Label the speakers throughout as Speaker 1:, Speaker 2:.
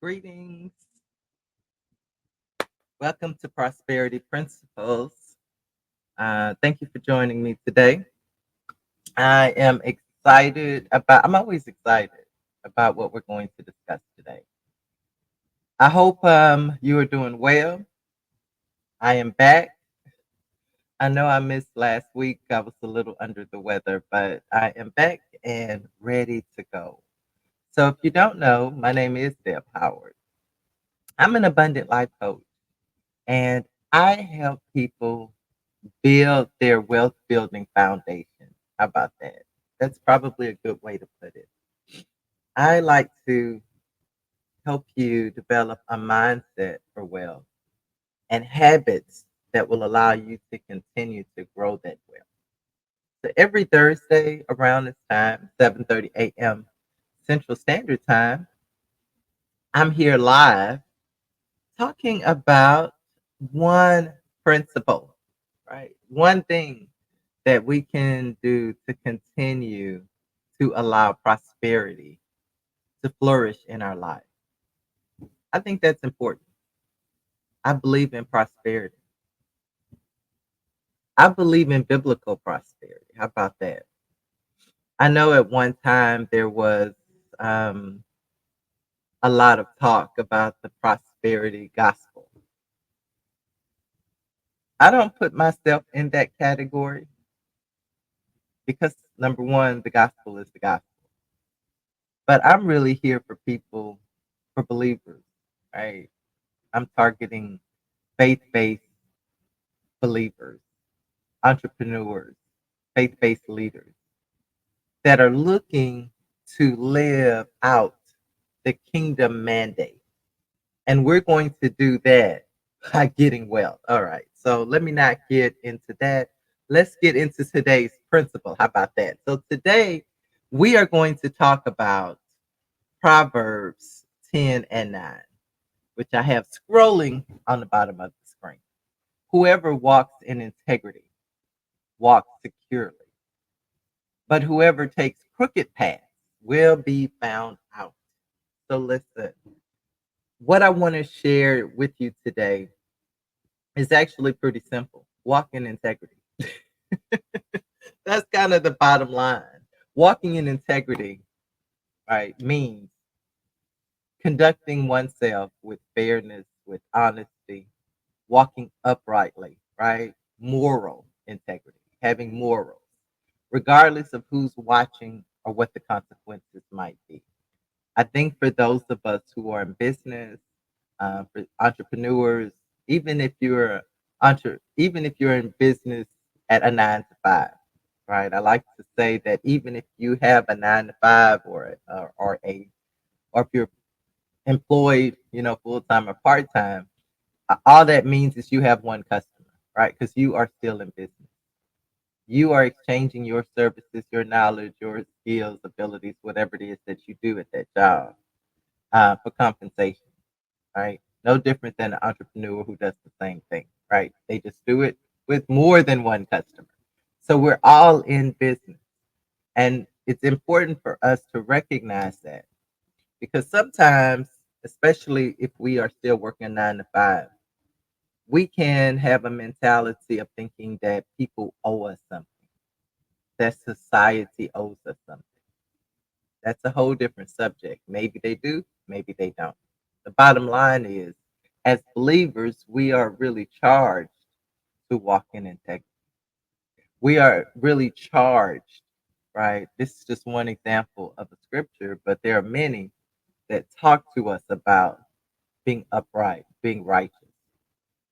Speaker 1: Greetings. Welcome to Prosperity Principles. Thank you for joining me today. I'm always excited about what we're going to discuss today. I hope you are doing well. I am back. I know I missed last week. I was a little under the weather, but I am back and ready to go. So, if you don't know, my name is Deb Howard. I'm an abundant life coach, and I help people build their wealth building foundation. How about that? That's probably a good way to put it. I like to help you develop a mindset for wealth and habits that will allow you to continue to grow that wealth. So every Thursday around this time, 7:30 a.m. Central Standard Time, I'm here live talking about one principle, right? One thing that we can do to continue to allow prosperity to flourish in our life. I think that's important. I believe in prosperity. I believe in biblical prosperity. How about that? I know at one time there was um, a lot of talk about the prosperity gospel. I don't put myself in that category because, number one, the gospel is the gospel. But I'm really here for people, for believers, right? I'm targeting faith based believers, entrepreneurs, faith based leaders that are looking to live out the kingdom mandate. And we're going to do that by getting wealth. All right. So let me not get into that. Let's get into today's principle. How about that? So today we are going to talk about Proverbs 10 and 9, which I have scrolling on the bottom of the screen. Whoever walks in integrity walks securely, but whoever takes crooked paths will be found out. So listen, what I want to share with you today is actually pretty simple. Walk in integrity. That's kind of the bottom line. Walking in integrity, right, means conducting oneself with fairness, with honesty, walking uprightly, right? Moral integrity, having morals, regardless of who's watching or what the consequences might be. I think for those of us who are in business, for entrepreneurs, even if you're even if you're in business at a 9 to 5, right? I like to say that even if you have a 9 to 5 or if you're employed, full time or part time, all that means is you have one customer, right? Because you are still in business. You are exchanging your services, your knowledge, your skills, abilities, whatever it is that you do at that job for compensation, right? No different than an entrepreneur who does the same thing, right? They just do it with more than one customer. So we're all in business. And it's important for us to recognize that because sometimes, especially if we are still working 9 to 5, we can have a mentality of thinking that people owe us something, that society owes us something. That's a whole different subject. Maybe they do, maybe they don't. The bottom line is, as believers, we are really charged to walk in integrity. We are really charged, right? This is just one example of a scripture, but there are many that talk to us about being upright, being righteous.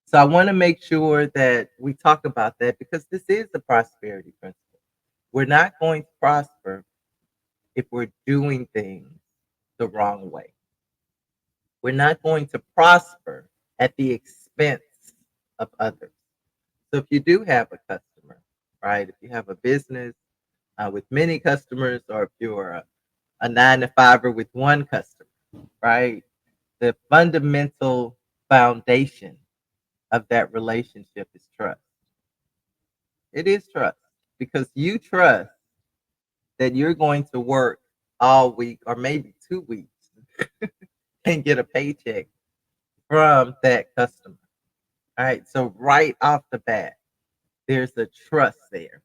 Speaker 1: So I want to make sure that we talk about that because this is the prosperity principle. We're not going to prosper if we're doing things the wrong way. We're not going to prosper at the expense of others. So if you do have a customer, right? If you have a business with many customers, or if you're a 9 to 5er with one customer, right? The fundamental foundation of that relationship is trust. It is trust because you trust that you're going to work all week or maybe 2 weeks and get a paycheck from that customer. All right. So right off the bat, there's a trust there.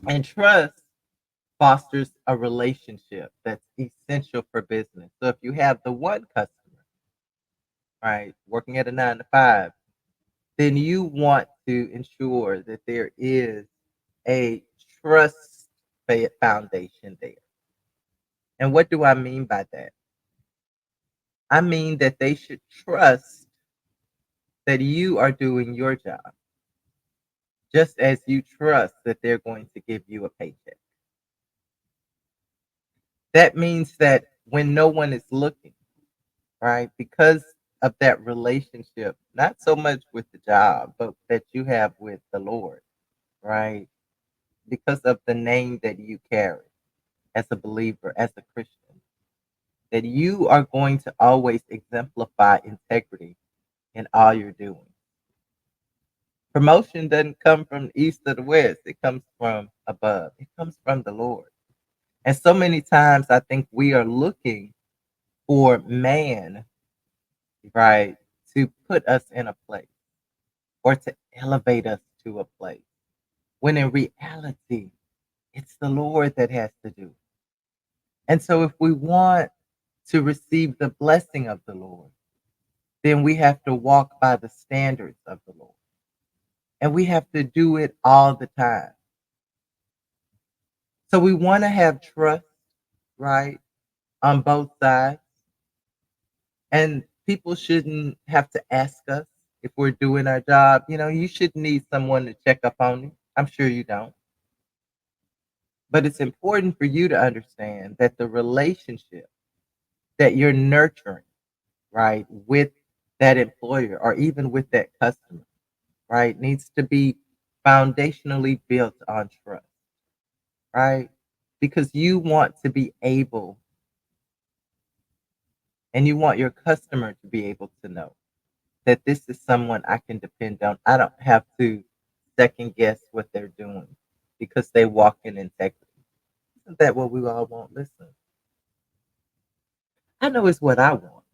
Speaker 1: And trust fosters a relationship that's essential for business. So if you have the one customer, right, working at a 9 to 5, then you want to ensure that there is a trust foundation there. And what do I mean by that? I mean that they should trust that you are doing your job, just as you trust that they're going to give you a paycheck. That means that when no one is looking, right, because of that relationship, not so much with the job, but that you have with the Lord, right, because of the name that you carry as a believer, as a Christian, that you are going to always exemplify integrity in all you're doing. Promotion doesn't come from the east or the west, it comes from above, it comes from the Lord. And so many times I think we are looking for man, right, to put us in a place or to elevate us to a place, when in reality, it's the Lord that has to do it. And so if we want to receive the blessing of the Lord, then we have to walk by the standards of the Lord. And we have to do it all the time. So we want to have trust, right, on both sides. And people shouldn't have to ask us if we're doing our job. You know, you shouldn't need someone to check up on you. I'm sure you don't. But it's important for you to understand that the relationship that you're nurturing, right, with that employer or even with that customer, right, needs to be foundationally built on trust, right? Because you want to be able and you want your customer to be able to know that this is someone I can depend on. I don't have to second guess what they're doing because they walk in integrity. Isn't that what we all want? Listen, I know it's what I want.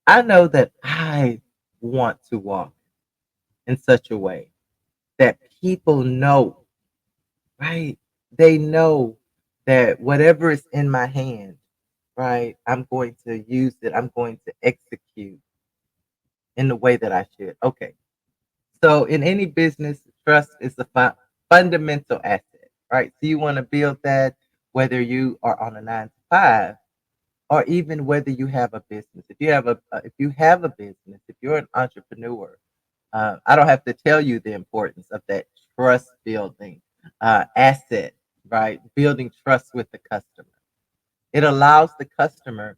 Speaker 1: I know that I want to walk in such a way that people know, right? They know that whatever is in my hand, right, I'm going to use it. I'm going to execute in the way that I should. Okay. So in any business, trust is a fundamental asset, right? So you want to build that whether you are on a 9 to 5 or even whether you have a business. If you have a business, if you're an entrepreneur, I don't have to tell you the importance of that trust building asset, right? Building trust with the customer. It allows the customer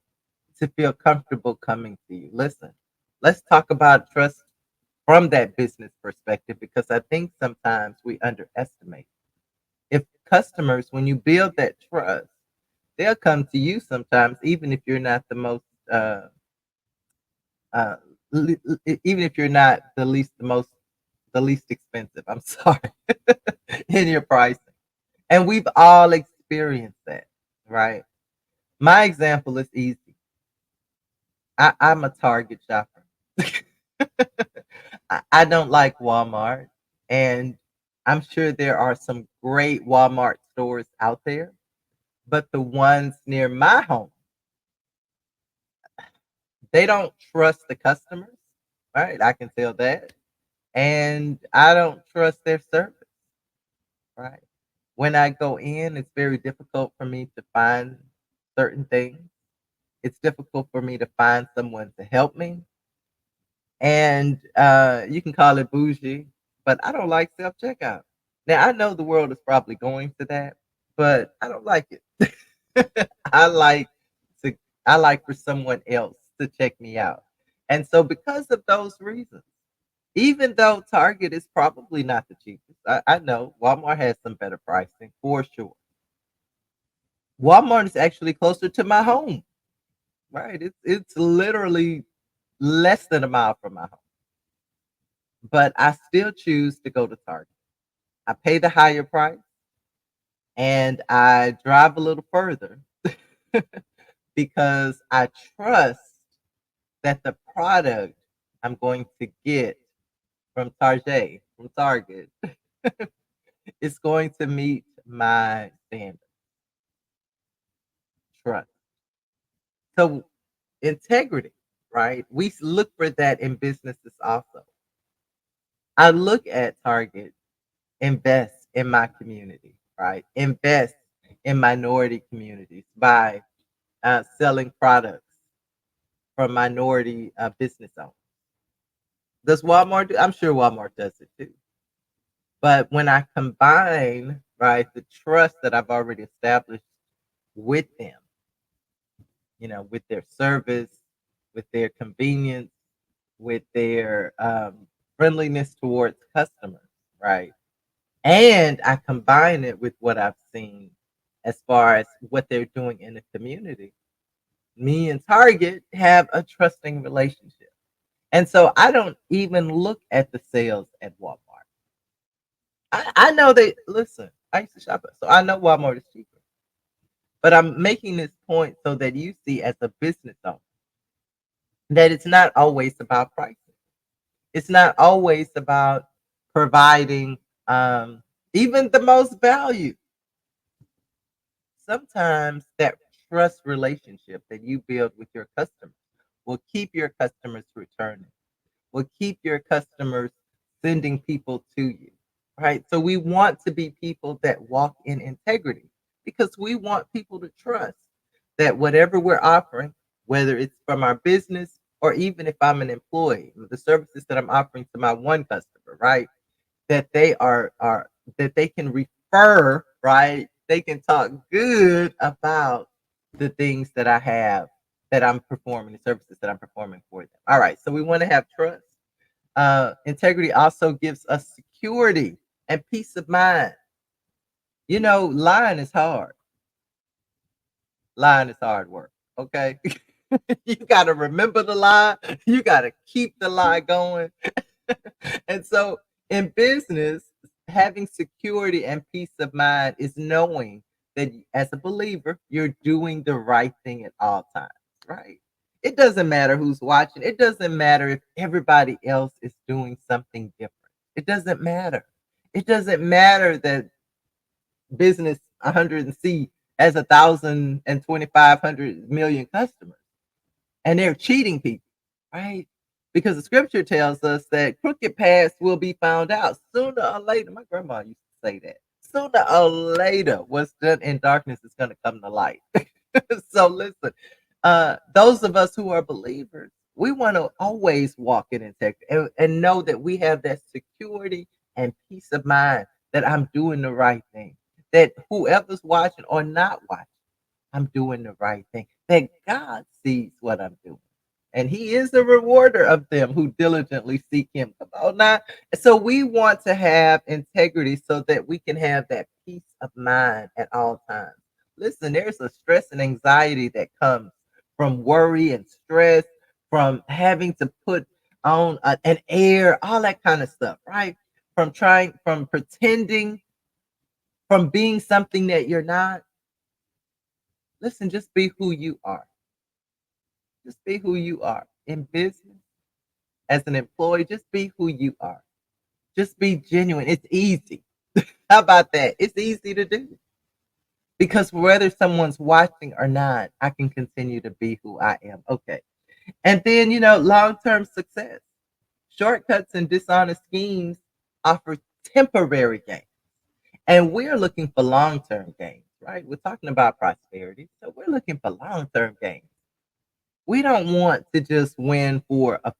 Speaker 1: to feel comfortable coming to you. Listen, let's talk about trust from that business perspective because I think sometimes we underestimate. If customers, when you build that trust, they'll come to you sometimes, even if you're not the most, uh, even if you're not the least expensive. I'm sorry, in your pricing, and we've all experienced that, right? My example is easy. I'm a Target shopper. I don't like Walmart, and I'm sure there are some great Walmart stores out there, but the ones near my home, they don't trust the customers, right? I can tell that. And I don't trust their service, right? When I go in, it's very difficult for me to find certain things. It's difficult for me to find someone to help me. And you can call it bougie, but I don't like self checkout. Now I know the world is probably going to that, but I don't like it. I like to I like for someone else to check me out. And so because of those reasons, even though Target is probably not the cheapest, I know Walmart has some better pricing for sure. Walmart is actually closer to my home, right? It's literally less than a mile from my home. But I still choose to go to Target. I pay the higher price and I drive a little further because I trust that the product I'm going to get from Target, is going to meet my standard trust. So integrity, right? We look for that in businesses also. I look at Target, invest in my community, right? Invest in minority communities by selling products from minority business owners. Does Walmart do? I'm sure Walmart does it too. But when I combine, right, the trust that I've already established with them, with their service, with their convenience, with their friendliness towards customers, right? And I combine it with what I've seen as far as what they're doing in the community. Me and Target have a trusting relationship. And so I don't even look at the sales at Walmart. I know they listen, I used to shop at, so I know Walmart is cheaper. But I'm making this point so that you see as a business owner that it's not always about pricing. It's not always about providing even the most value. Sometimes that trust relationship that you build with your customers will keep your customers returning, will keep your customers sending people to you, right? So we want to be people that walk in integrity because we want people to trust that whatever we're offering, whether it's from our business or even if I'm an employee, the services that I'm offering to my one customer, right? That they are that they can refer, right? They can talk good about the things that I have that I'm performing, the services that I'm performing for them. All right, so we want to have trust. Integrity also gives us security and peace of mind. Lying is hard. Lying is hard work. Okay. You got to remember the lie. You got to keep the lie going. And so in business, having security and peace of mind is knowing that as a believer, you're doing the right thing at all times, right? It doesn't matter who's watching. It doesn't matter if everybody else is doing something different. It doesn't matter. It doesn't matter that business 100 and C has 1,000 and 2,500 million customers and they're cheating people, right? Because the scripture tells us that crooked paths will be found out sooner or later. My grandma used to say that. Sooner or later, what's done in darkness is going to come to light. So listen, those of us who are believers, we want to always walk in integrity and know that we have that security and peace of mind that I'm doing the right thing. That whoever's watching or not watching, I'm doing the right thing. That God sees what I'm doing. And he is the rewarder of them who diligently seek him. Come on now. So we want to have integrity so that we can have that peace of mind at all times. Listen, there's a stress and anxiety that comes from worry and stress, from having to put on an air, all that kind of stuff, right? From pretending, from being something that you're not. Listen, just be who you are. Just be who you are in business, as an employee. Just be who you are. Just be genuine. It's easy. How about that? It's easy to do because whether someone's watching or not, I can continue to be who I am. Okay. And then, long term success. Shortcuts and dishonest schemes offer temporary gain. And we're looking for long term gains, right? We're talking about prosperity. So we're looking for long term gains. We don't want to just win for a,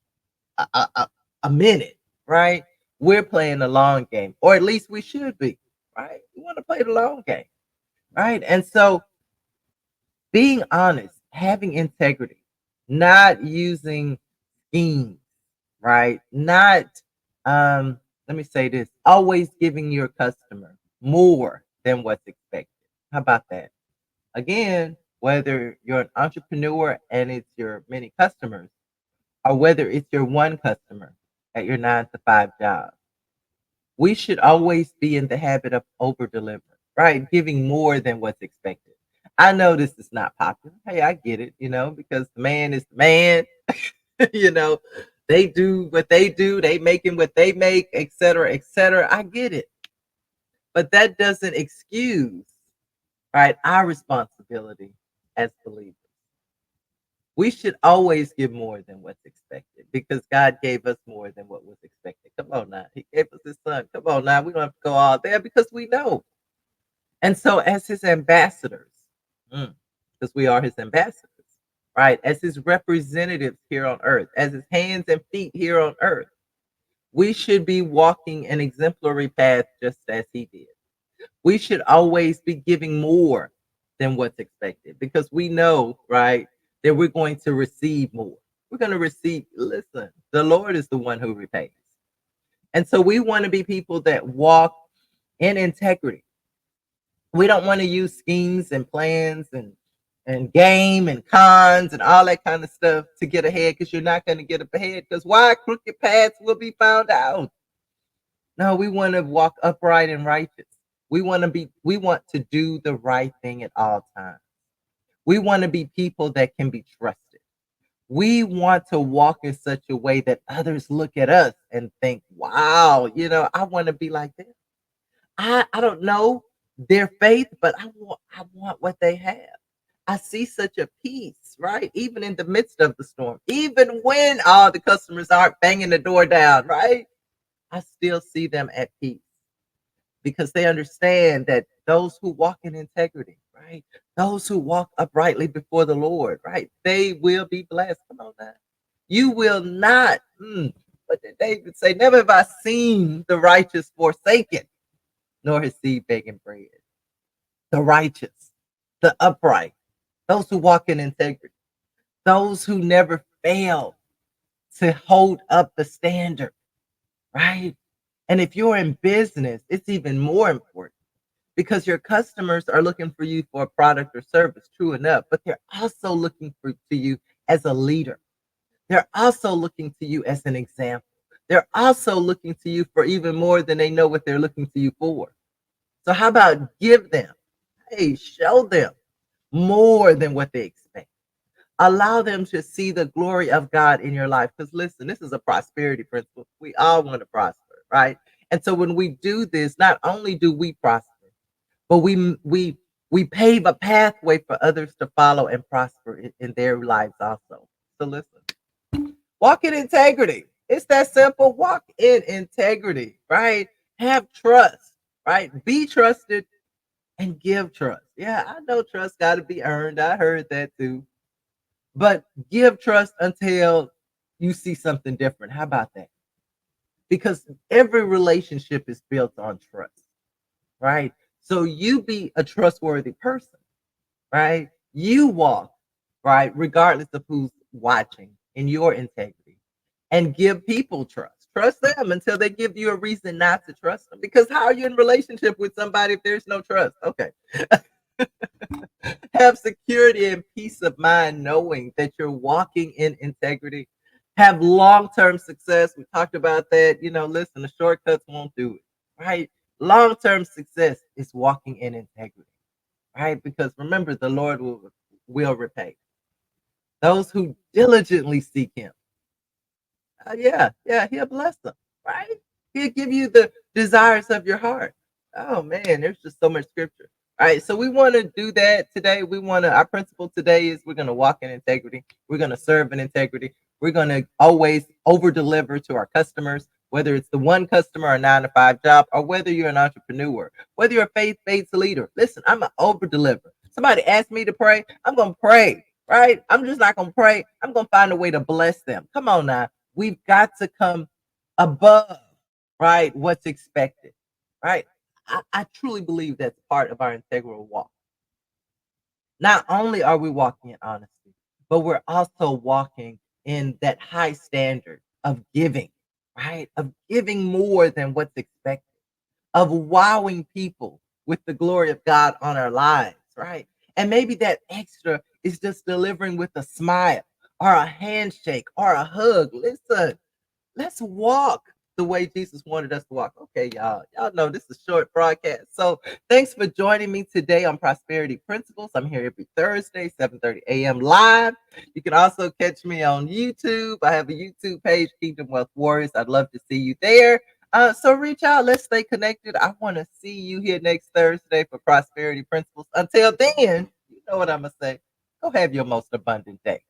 Speaker 1: a, a a minute, right? We're playing the long game, or at least we should be, right? We want to play the long game, right? And so being honest, having integrity, not using schemes, right? Not, let me say this, always giving your customer more than what's expected. How about that? Again, whether you're an entrepreneur and it's your many customers, or whether it's your one customer at your 9 to 5 job, we should always be in the habit of over delivering, right? Giving more than what's expected. I know this is not popular. Hey, I get it, because the man is the man. you know, they do what they do, they making what they make, et cetera, et cetera. I get it. But that doesn't excuse, right, our responsibility as believers. We should always give more than what's expected because God gave us more than what was expected. Come on now. He gave us his son. Come on now. We don't have to go all there because we know. And so, as his ambassadors, because we are his ambassadors, right? As his representatives here on earth, as his hands and feet here on earth, we should be walking an exemplary path just as he did. We should always be giving more than what's expected because we know, right, that we're going to receive more. We're going to receive, listen, the Lord is the one who repays. And so we want to be people that walk in integrity. We don't want to use schemes and plans and game and cons and all that kind of stuff to get ahead because you're not going to get ahead because why crooked paths will be found out. No, we want to walk upright and righteous. We want to do the right thing at all times. We want to be people that can be trusted. We want to walk in such a way that others look at us and think, wow, I want to be like them. I don't know their faith, but I want what they have. I see such a peace, right? Even in the midst of the storm, even when all the customers aren't banging the door down, right? I still see them at peace because they understand that those who walk in integrity, right? Those who walk uprightly before the Lord, right? They will be blessed. Come on now. You will not. What did David say? Never have I seen the righteous forsaken, nor his seed begging bread. The righteous, the upright, those who walk in integrity, those who never fail to hold up the standard, right? And if you're in business, it's even more important because your customers are looking for you for a product or service, true enough, but they're also looking to you as a leader. They're also looking to you as an example. They're also looking to you for even more than they know what they're looking to you for. So how about give them? Hey, show them more than what they expect. Allow them to see the glory of God in your life. Because listen, this is a prosperity principle. We all want to prosper, right? And so when we do this, not only do we prosper, but we pave a pathway for others to follow and prosper in their lives also. So listen, walk in integrity. It's that simple. Walk in integrity, right? Have trust, right? Be trusted and give trust. Yeah, I know trust got to be earned. I heard that too. But give trust until you see something different. How about that? Because every relationship is built on trust, right? So you be a trustworthy person, right? You walk, right, regardless of who's watching in your integrity and give people trust. Trust them until they give you a reason not to trust them. Because how are you in relationship with somebody if there's no trust? Okay. Have security and peace of mind knowing that you're walking in integrity. Have long term success. We talked about that. Listen, the shortcuts won't do it, right? Long term success is walking in integrity, right? Because remember, the Lord will repay those who diligently seek Him. Yeah, He'll bless them, right? He'll give you the desires of your heart. Oh man, there's just so much scripture. All right, so we want to do that today. Our principle today is we're going to walk in integrity. We're going to serve in integrity. We're going to always over deliver to our customers, whether it's the one customer or a 9 to 5 job, or whether you're an entrepreneur, whether you're a faith-based leader. Listen, I'm an over deliver. Somebody asked me to pray, I'm going to pray, right? I'm just not going to pray. I'm going to find a way to bless them. Come on now. We've got to come above, right, what's expected, right? I truly believe that's part of our integral walk. Not only are we walking in honesty, but we're also walking in that high standard of giving, right? Of giving more than what's expected, of wowing people with the glory of God on our lives, right? And maybe that extra is just delivering with a smile or a handshake or a hug. Listen, let's walk the way Jesus wanted us to walk. Okay, y'all know this is a short broadcast. So thanks for joining me today on Prosperity Principles. I'm here every Thursday, 7:30 a.m. live. You can also catch me on YouTube. I have a YouTube page, Kingdom Wealth Warriors. I'd love to see you there. So reach out. Let's stay connected. I want to see you here next Thursday for Prosperity Principles. Until then, you know what I'm going to say. Go have your most abundant day.